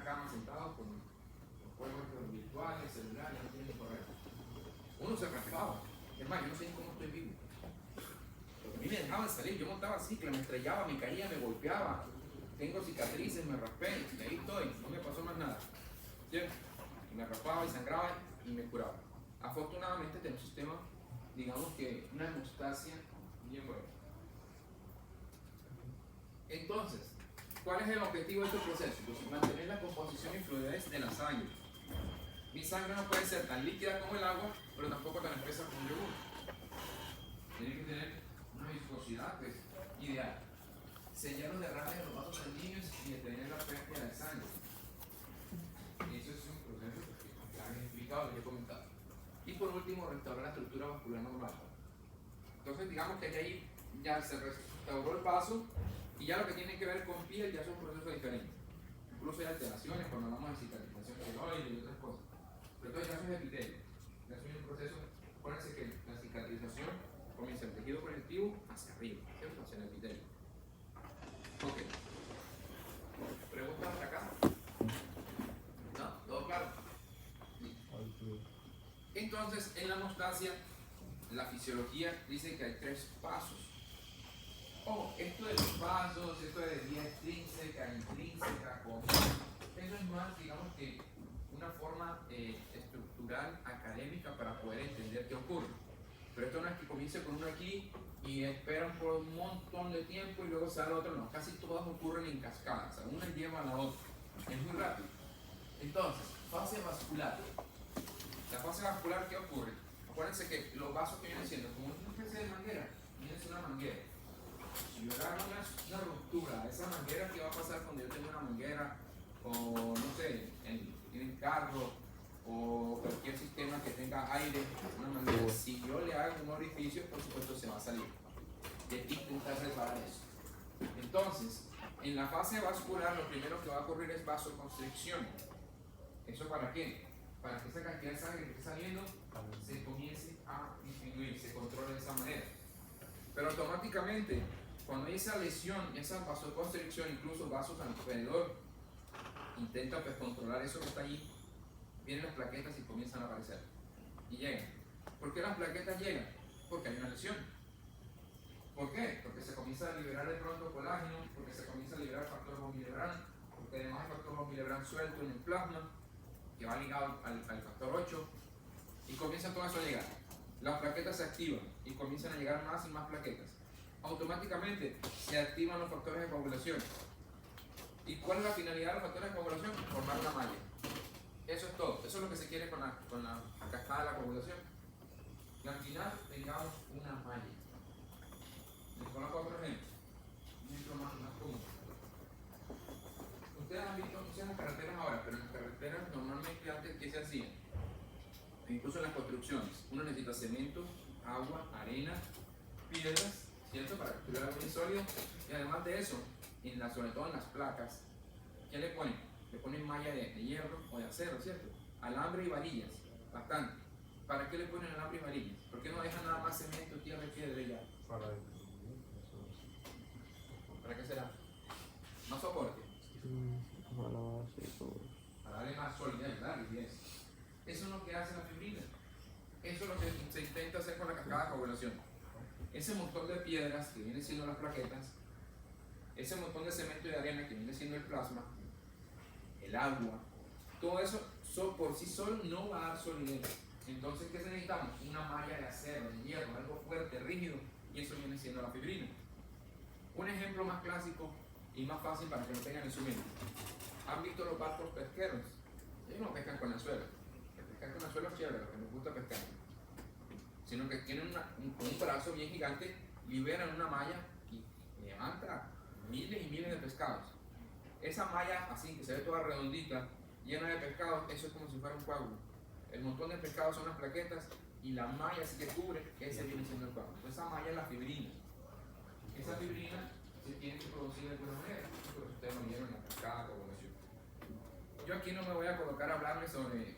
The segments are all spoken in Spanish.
cama sentado con los juegos virtuales, celulares, no tienen correr. Uno se raspaba. Es más, yo no sé ni cómo estoy vivo. Porque a mí me dejaban salir, yo montaba cicla, me estrellaba, me caía, me golpeaba. Tengo cicatrices, me raspé, y ahí estoy, no me pasó más nada. ¿Cierto? Y me raspaba y sangraba y me curaba. Afortunadamente tengo un sistema, digamos que una hemostasia bien buena. Entonces, ¿cuál es el objetivo de este proceso? Pues mantener la composición y fluidez de la sangre. Mi sangre no puede ser tan líquida como el agua, pero tampoco tan espesa como el yogur. Tiene que tener una viscosidad pues, ideal. Sellar los derrames de los vasos sanguíneos y detener la pérdida de sangre. Eso es un proceso que ya he explicado, les he comentado. Y por último, restaurar la estructura vascular normal. Entonces, digamos que ahí ya se restauró el vaso y ya lo que tiene que ver con piel ya son procesos diferentes. Incluso hay alteraciones cuando hablamos de cicatrización keloide y otras cosas. Pero todo ya es epitelio. Ya es un proceso. Acuérdense que la cicatrización comienza el tejido conectivo hacia arriba, ¿cierto? Hacia el epitelio. Ok. ¿Preguntas hasta acá? ¿No? ¿Todo claro? Entonces, en la hemostasia, la fisiología dice que hay 3 pasos. Esto de los pasos, esto de vía extrínseca, intrínseca, eso es más, digamos que una forma estructural, académica para poder entender qué ocurre. Pero esto no es que comience con uno aquí y esperan por un montón de tiempo y luego se da el otro, no, casi todas ocurren en cascada, o sea, una lleva a la otra, es muy rápido. Entonces, fase vascular. La fase vascular, ¿qué ocurre? Acuérdense que los vasos que vienen siendo como una especie de manguera, vienen siendo una manguera. Si yo agarro una ruptura de esa manguera, ¿qué va a pasar cuando yo tengo una manguera o no sé, en un carro o cualquier sistema que tenga aire, una manguera? Si yo le hago un orificio, por supuesto se va a salir. Y hay que intentar reparar eso. Entonces, en la fase vascular lo primero que va a ocurrir es vasoconstricción. ¿Eso para qué? Para que esa cantidad de sangre que esté saliendo se comience a disminuir, se controle de esa manera. Pero automáticamente, cuando hay esa lesión, esa vasoconstricción, incluso vasos alrededor, intenta pues, controlar eso que está allí, vienen las plaquetas y comienzan a aparecer. Y llegan. ¿Por qué las plaquetas llegan? Porque hay una lesión. ¿Por qué? Porque se comienza a liberar de pronto colágeno, porque se comienza a liberar factor von Willebrand, porque además hay factor von Willebrand suelto en el plasma, que va ligado al factor 8, y comienza todo eso a llegar. Las plaquetas se activan y comienzan a llegar más y más plaquetas. Automáticamente se activan los factores de coagulación. ¿Y cuál es la finalidad de los factores de coagulación? Formar una malla. Eso es todo. Eso es lo que se quiere con la cascada de la coagulación. Y al final tengamos una malla. Les conozco otro ejemplo. Un ejemplo más común. Ustedes han visto, no sé en las carreteras ahora, pero en las carreteras normalmente antes, ¿qué se hacía? Incluso en las construcciones, uno necesita cemento, agua, arena, piedras, ¿cierto? Para capturar algo sólido. Y además de eso, sobre todo en las placas, ¿qué le ponen? Le ponen malla de hierro o de acero, ¿cierto? Alambre y varillas, bastante. ¿Para qué le ponen alambre y varillas? ¿Por qué no dejan nada más cemento, tierra y piedra y ya? ¿Para qué será? ¿Más soporte? Para darle más solidez, ¿verdad? Eso es lo que hace la fibrina. Eso es lo que se intenta hacer con la cascada de coagulación. Ese montón de piedras que vienen siendo las plaquetas, ese montón de cemento y de arena que viene siendo el plasma, el agua, todo eso por sí solo no va a dar solidez. Entonces, ¿qué necesitamos? Una malla de acero, de hierro, algo fuerte, rígido, y eso viene siendo la fibrina. Un ejemplo más clásico y más fácil para que lo tengan en su mente. ¿Han visto los barcos pesqueros? Ellos no pescan con anzuelos. Pescar con anzuelos es chévere, lo que nos gusta pescar. Sino que tienen un brazo bien gigante, liberan una malla y levanta miles y miles de pescados. Esa malla, así que se ve toda redondita, llena de pescados, eso es como si fuera un coágulo. El montón de pescados son las plaquetas y la malla así que cubre, ese viene siendo el coágulo. Esa malla es la fibrina. Esa fibrina se tiene que producir de alguna manera, porque ustedes lo vieron en la cascada de coagulación. Yo aquí no me voy a colocar a hablarles sobre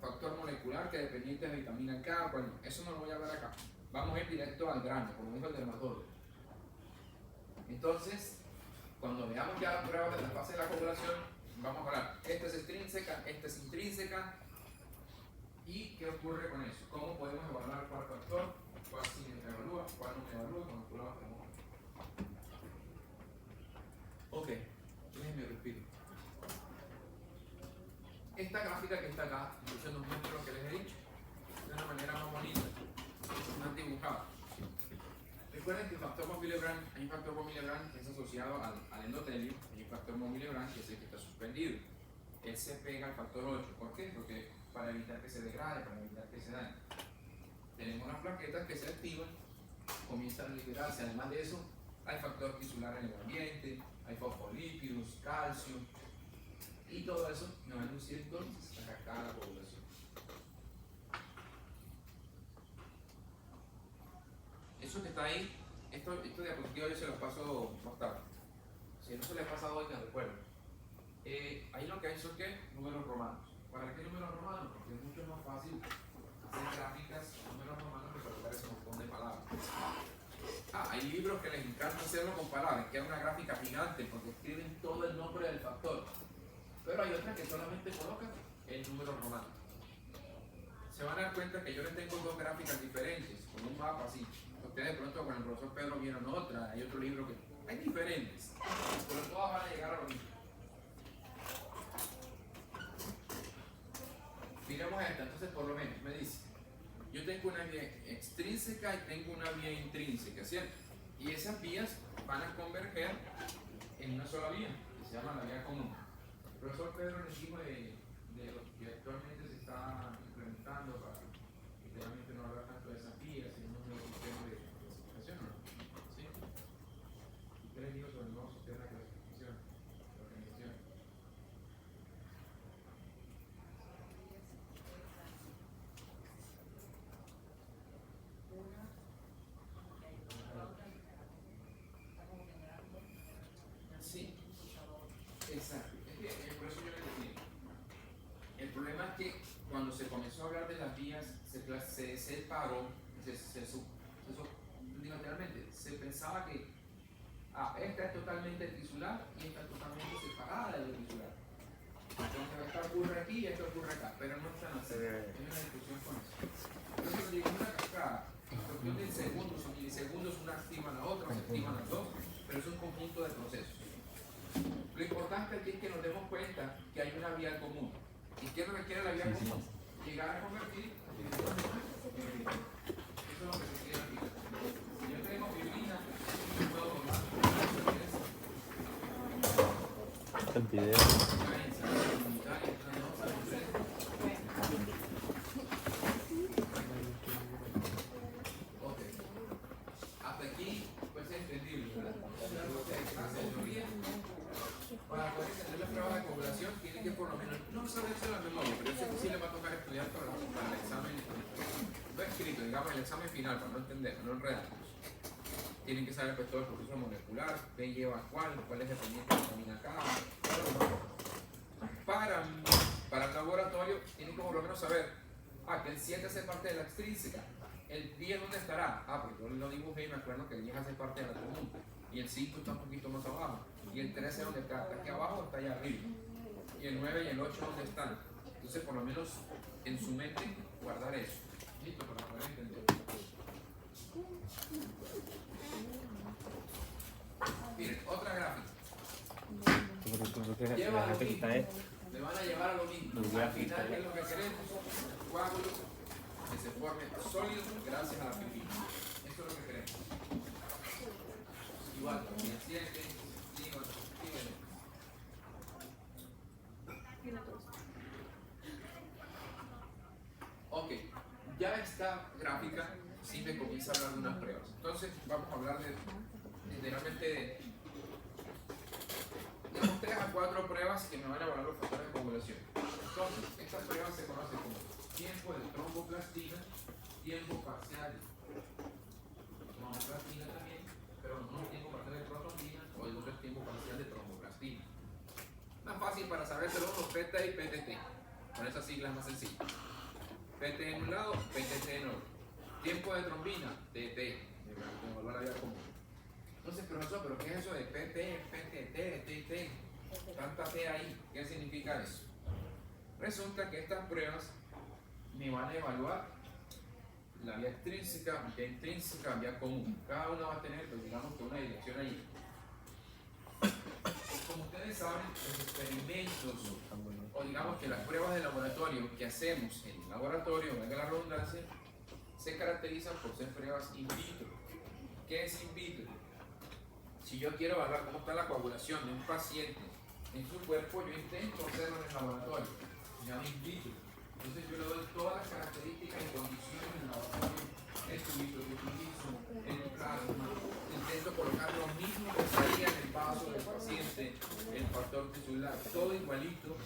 factor molecular que dependiente de vitamina K, bueno, eso no lo voy a hablar acá. Vamos a ir directo al grano, como dijo el dermatólogo. Entonces, cuando veamos ya las pruebas de la fase de la coagulación, vamos a hablar, esta es extrínseca, esta es intrínseca. ¿Y qué ocurre con eso? ¿Cómo podemos evaluar cuál factor? ¿Cuál sí me evalúa? ¿Cuál no me evalúa? Cuando tú lo hacemos. Ok, déjenme repetir. Esta gráfica que está acá, entonces nos muestra lo que les he dicho de una manera más bonita, más dibujada. Recuerden que el factor von Willebrand, hay un factor von Willebrand que es asociado al endotelio, hay un factor von Willebrand que es el que está suspendido. Él se pega al factor 8. ¿Por qué? Porque para evitar que se degrade, para evitar que se dañe. Tenemos unas plaquetas que se activan, comienzan a liberarse. Además de eso, hay factor tisular en el ambiente, hay fosfolípidos, calcio, y todo eso nos va a inducir entonces a captar la población. Eso que está ahí, estos diapositivos yo se los paso más tarde. Si no se les ha pasado hoy, que recuerden. Ahí lo que hay son ¿qué? Números romanos. ¿Para qué números romanos? Porque es mucho más fácil hacer gráficas, números romanos, que colocar ese montón de palabras. Hay libros que les encanta hacerlo con palabras, que es una gráfica gigante porque escriben todo el nombre del factor. Pero hay otras que solamente colocan el número romano. Se van a dar cuenta que yo les tengo dos gráficas diferentes, con un mapa así. Ustedes de pronto con el profesor Pedro vieron otra, hay otro libro que... Hay diferentes, pero todas van a llegar a lo mismo. Miremos esta, entonces por lo menos me dice, yo tengo una vía extrínseca y tengo una vía intrínseca, ¿cierto? Y esas vías van a converger en una sola vía, que se llama la vía común. El profesor Pedro les dijo de lo que actualmente se está implementando para que realmente no hablar tanto de esas vías, sino de un sistema de clasificación, ¿no? ¿Sí? ¿Qué les digo sobre el nuevo sistema de clasificación de organización? Sí, exacto. Es que por eso yo les decía. El problema es que cuando se comenzó a hablar de las vías, se separó, literalmente, se pensaba que esta es totalmente tisular y esta es totalmente separada de lo tisular. Entonces, esta ocurre aquí y esta ocurre acá, pero no están así. Hay una discusión con eso. Entonces, digo, una cascada, la cuestión de segundos o milisegundos, una activa a la otra, se activan las dos, pero es un conjunto de procesos. Lo importante aquí es que nos demos cuenta que hay una vía común. ¿Y qué requiere la vía común? Llegar a convertir. Eso es lo que se quiere aquí. Si yo tengo fibrina, yo puedo tomar el video. Ok. Hasta aquí puede ser entendible, ¿verdad? Para poder entender las pruebas de población, tienen que por lo menos no saberse la memoria, pero eso sí les va a tocar estudiar para el examen, no escrito, digamos el examen final, para no entender, no enredarnos. Tienen que saber pues, todo el proceso molecular, qué lleva cuál es dependiente de la vitamina K. Para el laboratorio, tienen que por lo menos saber que el 7 hace parte de la extrínseca. ¿El 10 dónde estará? Pues yo lo dibujé y me acuerdo que el 10 hace parte de la común. Y el 5 está un poquito más abajo. Y el 13 ¿dónde está? ¿Está aquí abajo o está allá arriba? Y el 9 y el 8 ¿dónde están? Entonces, por lo menos en su mente, guardar eso. Listo, para poder entender. Miren, otra gráfica. Lleva a lo mismo. Me van a llevar a lo mismo. Al final, ¿qué es lo que queremos? Coágulos que se formen sólidos gracias a la fibrina. Eso es lo que queremos. Igual, 17, 5, ok, ya esta gráfica sí me comienza a hablar de unas pruebas. Entonces, vamos a hablar literalmente de 3 a 4 pruebas que me van a evaluar los factores de coagulación. Entonces, estas pruebas se conocen como tiempo de tromboplastina, tiempo parcial de tromboplastina también, pero no tiempo parcial de protrombina o el otro es tiempo parcial de tromboplastina. Más fácil para sabérselo, PT y PTT. Con esas siglas más sencillas. PT en un lado, PTT en otro. Tiempo de trombina, TT. Me volver a la vida común. Entonces, profesor, ¿pero qué es eso de PT, PTT, TT? Tanta fe ahí. ¿Qué significa eso? Resulta que estas pruebas me van a evaluar la vía extrínseca, vía intrínseca, vía común. Cada una va a tener, pues, digamos que una dirección allí. Como ustedes saben, los experimentos, o digamos que las pruebas de laboratorio que hacemos en el laboratorio, valga la redundancia, se caracterizan por ser pruebas in vitro. ¿Qué es in vitro? Si yo quiero evaluar cómo está la coagulación de un paciente en su cuerpo, yo intento hacerlo en el laboratorio, se llama in vitro. Entonces yo le doy todas las características y condiciones del laboratorio, el tubito que utilizo, el plasma, intento colocar lo mismo que salía en el vaso del paciente, el factor tisular, todo igualito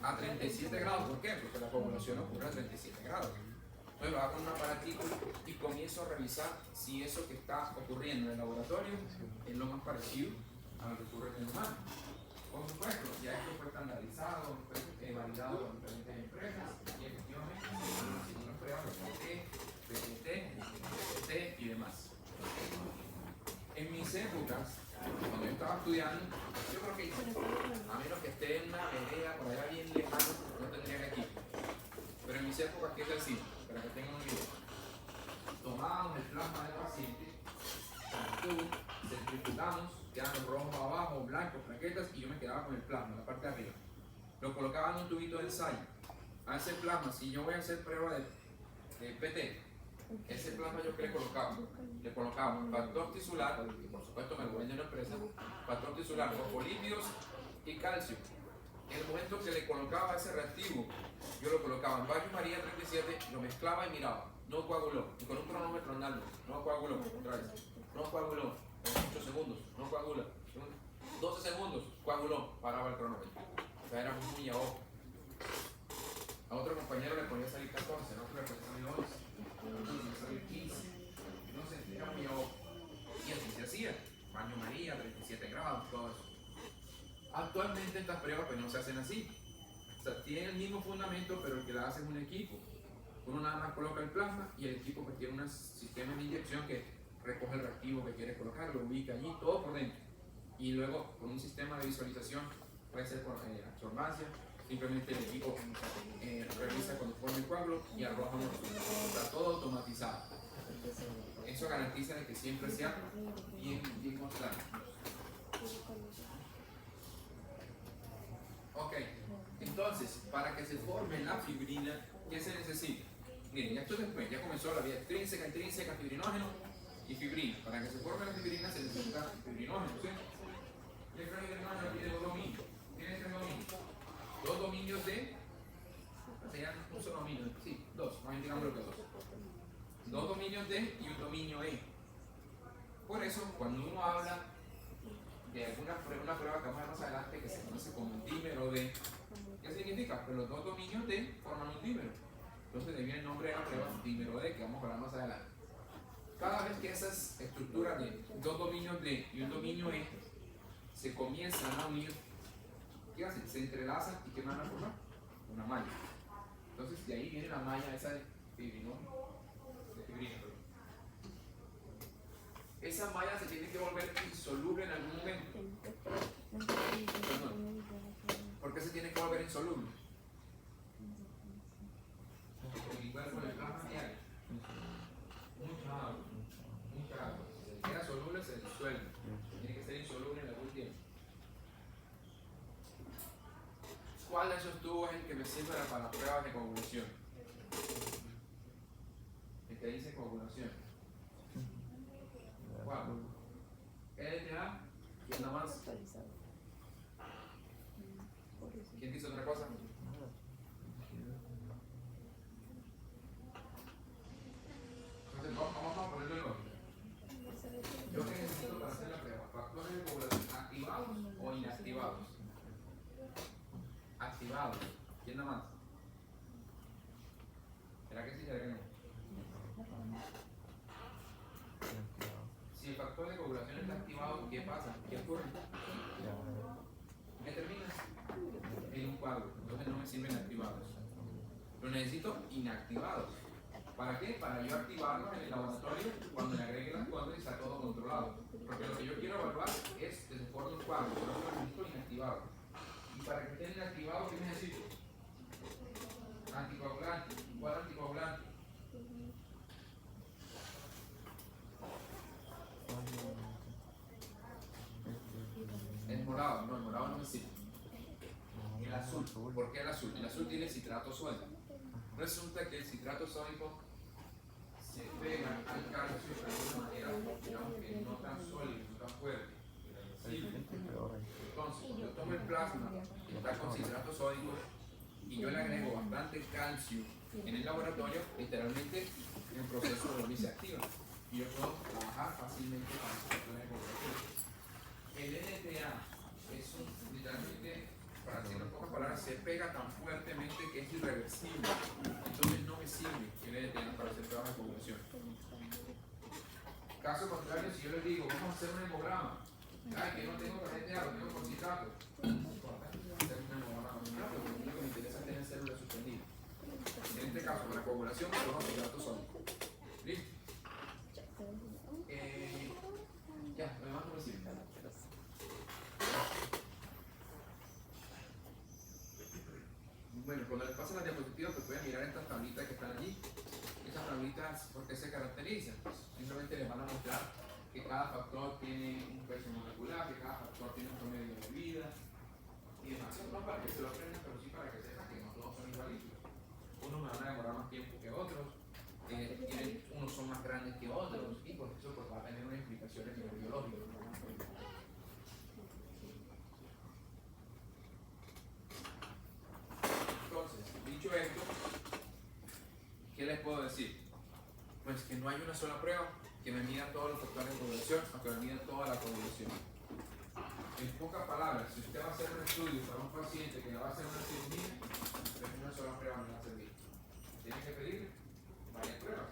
a 37 grados. ¿Por qué? Porque la coagulación ocurre a 37 grados. Entonces lo hago en un aparatico y comienzo a revisar si eso que está ocurriendo en el laboratorio es lo más parecido a lo que ocurre en el humano. Por supuesto, ya esto fue estandarizado, fue validado por diferentes empresas y efectivamente se hicieron pruebas de PPT, PPT y demás. En mis épocas, cuando yo estaba estudiando, yo creo que a menos que esté en una vereda por allá bien lejano, no tendría que equipo. Pero en mis épocas, ¿qué se hacía? Para que tengan un video. Tomábamos el plasma del paciente, centrifugamos, quedaban rojos abajo, blancos, plaquetas, y yo me quedaba con el plasma, la parte de arriba. Lo colocaba en un tubito de ensayo. A ese plasma, si yo voy a hacer prueba de PT, ese plasma yo que le colocaba factor tisular, que por supuesto me lo vende una empresa, factor tisular, fosfolípidos y calcio. En el momento que le colocaba ese reactivo, yo lo colocaba en baño María 37, lo mezclaba y miraba, no coaguló, y con un cronómetro andando, no coaguló, otra vez, no coaguló, en 8 segundos, no coagula, 12 segundos, coaguló, paraba el cronómetro. O sea, era muy a ojo. A otro compañero le podía salir 14, no le podía salir 11, le podía salir 15, no sé, era muy a ojo. Y así se hacía, baño María, 37 grados, todo eso. Actualmente estas pruebas pues no se hacen así. O sea, tienen el mismo fundamento, pero el que la hace es un equipo. Uno nada más coloca el plasma y el equipo pues tiene un sistema de inyección que recoge el reactivo que quiere colocar, lo ubica allí, todo por dentro. Y luego con un sistema de visualización, puede ser por absorbancia, simplemente el equipo revisa cuando forma el coágulo y arroja un resultado. Está todo automatizado. Eso garantiza de que siempre sea bien constante. Ok, entonces, para que se forme la fibrina, ¿qué se necesita? Miren, ya esto después, ya comenzó la vía extrínseca, intrínseca, fibrinógeno y fibrina. Para que se forme la fibrina se necesita fibrinógeno, ¿sí? Y el fibrinógeno tiene dos dominios. Tiene tres dominios. Dos dominios de... serían un solo dominio, sí, dos, más bien digamos lo que dos. Dos dominios de y un dominio E. Por eso, cuando uno habla de una prueba que vamos a ver más adelante que se conoce como un dímero D, ¿qué significa? Pues los dos dominios D forman un dímero. Entonces de ahí viene el nombre de la prueba, dímero D, que vamos a hablar más adelante. Cada vez que esas estructuras de dos dominios D y un dominio E se comienzan a unir, ¿qué hacen? Se entrelazan y ¿qué van a formar? Una malla. Entonces de ahí viene la malla esa de fibrina, perdón. Esa malla se tiene que volver insoluble en algún momento. Perdón. ¿Por qué se tiene que volver insoluble? Porque igual con el plasma diario. Mucha agua. Si se queda soluble, se disuelve. Tiene que ser insoluble en algún tiempo. ¿Cuál de esos tubos es el que me sirve para pruebas de coagulación? El que dice coagulación. ¿Cuál? LTA. ¿Quién nada más? ¿Quién dice otra cosa? Entonces vamos a ponerlo en orden. Yo que necesito para hacer la prueba, factores de coagulación activados o inactivados. Activados. ¿Quién nada más? ¿Será que sí? ¿Será que no? Si el factor de coagulación está activado, ¿qué pasa? ¿Qué ocurre? ¿Qué termina? En un coágulo. Entonces no me sirven activados. Lo necesito inactivados. ¿Para qué? Para yo activarlos en el laboratorio cuando le agregue las cosas y está todo controlado. Porque lo que yo quiero evaluar es que se forme un coágulo, pero lo necesito inactivado. azul. ¿Por qué el azul? El azul tiene citrato sódico. Resulta que el citrato sódico se pega al calcio de alguna manera, digamos que no tan sólido, no tan fuerte. Entonces, cuando yo tomo el plasma que está con citrato sódico y yo le agrego bastante calcio en el laboratorio, literalmente el proceso de se activa y yo puedo trabajar fácilmente con esos factores de coagulación. El NTA es literalmente, para decirlo en pocas palabras, se pega tan fuertemente que es irreversible. Entonces no me sirve el NTA para hacer pruebas de coagulación. Caso contrario, si yo les digo, vamos a hacer un hemograma, que no tengo NTA, lo tengo con citrato, no importa, hacer un hemograma con citrato, porque lo único que me interesa es tener células suspendidas. En este caso, para coagulación, tengo citrato sódico. ¿Listo? Ya, lo demás no me sirve. Bueno, cuando les pasen las diapositivas, pues pueden mirar estas tablitas que están allí. Estas tablitas, ¿por qué se caracterizan? Pues simplemente les van a mostrar que cada factor tiene un peso molecular, que cada factor tiene un promedio de vida y demás. No para que se lo aprendan, pero sí para que sepan que no todos son igualitos. Unos me van a demorar más tiempo que otros, unos son más grandes que otros, y por eso pues, va a tener una implicación en el biológico. Entonces, dicho esto, ¿qué les puedo decir? Pues que no hay una sola prueba que me mida todos los factores de coagulación o que me mida toda la coagulación. En pocas palabras, si usted va a hacer un estudio para un paciente que le va a hacer una cirugía, pues una sola prueba no va a servir. Tiene que pedir varias pruebas.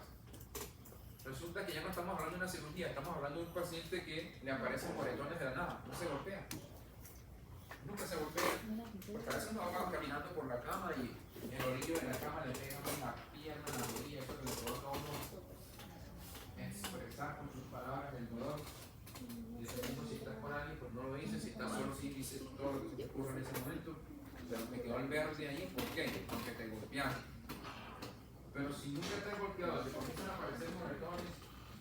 Resulta que ya no estamos hablando de una cirugía, estamos hablando de un paciente que le aparecen moretones de la nada, no se golpea. Nunca se golpea. Porque a veces uno va caminando por la cama y el orillo de la cama le pega en la pierna, en la rodilla, eso que le provoca a uno expresar con sus palabras el dolor. Dependiendo si estás con alguien, pues no lo dices, si estás solo, sí dices todo lo que se te ocurre en ese momento. Pero me quedó el verde ahí, ¿por qué? Porque te golpeaste. Pero si nunca te has golpeado, te comienzan a aparecer moretones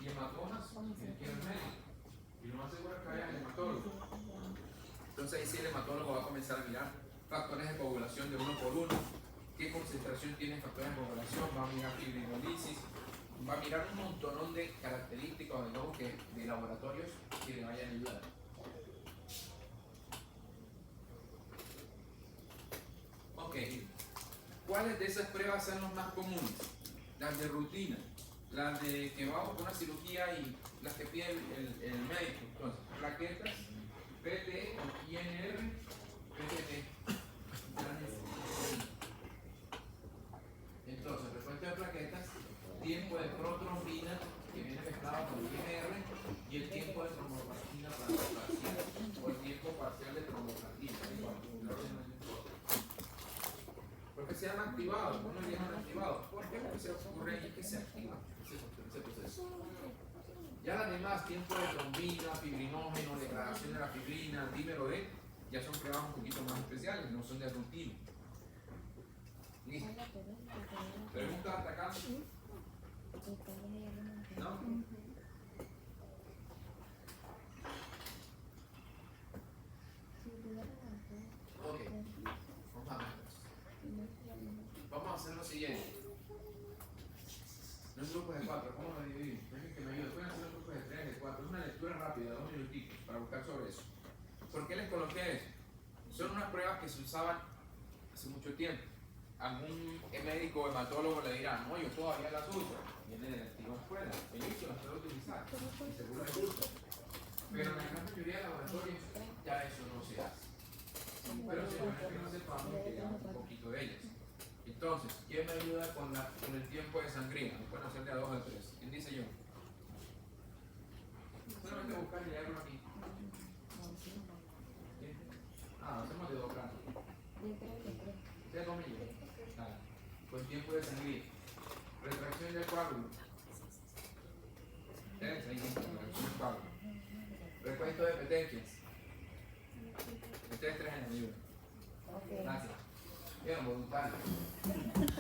y hematomas, tienes que ir al médico. Y lo más seguro es que vaya al hematólogo. Entonces ahí sí el hematólogo va a comenzar a mirar factores de coagulación de uno por uno, qué concentración tienen factores de coagulación, va a mirar fibrinolisis, va a mirar un montón de características de laboratorios que le vayan a ayudar. Ok, ¿cuáles de esas pruebas son las más comunes? Las de rutina, las de que vamos con una cirugía y las que pide el médico. Entonces, plaquetas, PT o INR, PTT. Entonces, respuesta de plaquetas, tiempo de protrombina que viene mezclado con INR y el tiempo de tromboplastina parcial o el tiempo parcial de tromboplastina. ¿Por qué se han activado? ¿Cómo lo llaman activado? ¿Por qué? Porque se ocurre ahí que se activa ese proceso. Ya las demás, tiempo de trombina, fibrinógeno, degradación de la fibrina, dímero E, ya son pruebas un poquito más especiales, no son de rutina. ¿Listo? ¿Preguntas hasta acá? ¿No? Ok. Vamos a hacer lo siguiente. No es grupo de 4, ¿cómo lo dividimos? Que me ayude. Pueden hacer grupos de 3, de 4. Es una lectura rápida, 2 minutitos, para buscar sobre eso. ¿Por qué les coloqué eso? Son unas pruebas que se usaban hace mucho tiempo. Algún médico o hematólogo le dirá, no, yo todavía las uso. Viene de la antigua escuela. Ellos las pueden utilizar. Y seguro les gusta. Pero en la gran mayoría de laboratorios ya eso no se hace. Pero simplemente que no sepamos que digamos un poquito de ellas. Entonces, ¿quién me ayuda con el tiempo de sangría? Lo pueden hacer de a 2 a 3. ¿Quién dice yo? Solamente buscar y leerlo aquí. ¿Quién? Hacemos de 2 grados. ¿Ustedes conmigo? Nada. Con tiempo de sangría. Retracción del coágulo. ¿Ustedes? Ahí mismo, retracción del coágulo. Recuento de petequias. Ustedes 3 años me ayudan. Gracias. Bien, voluntario.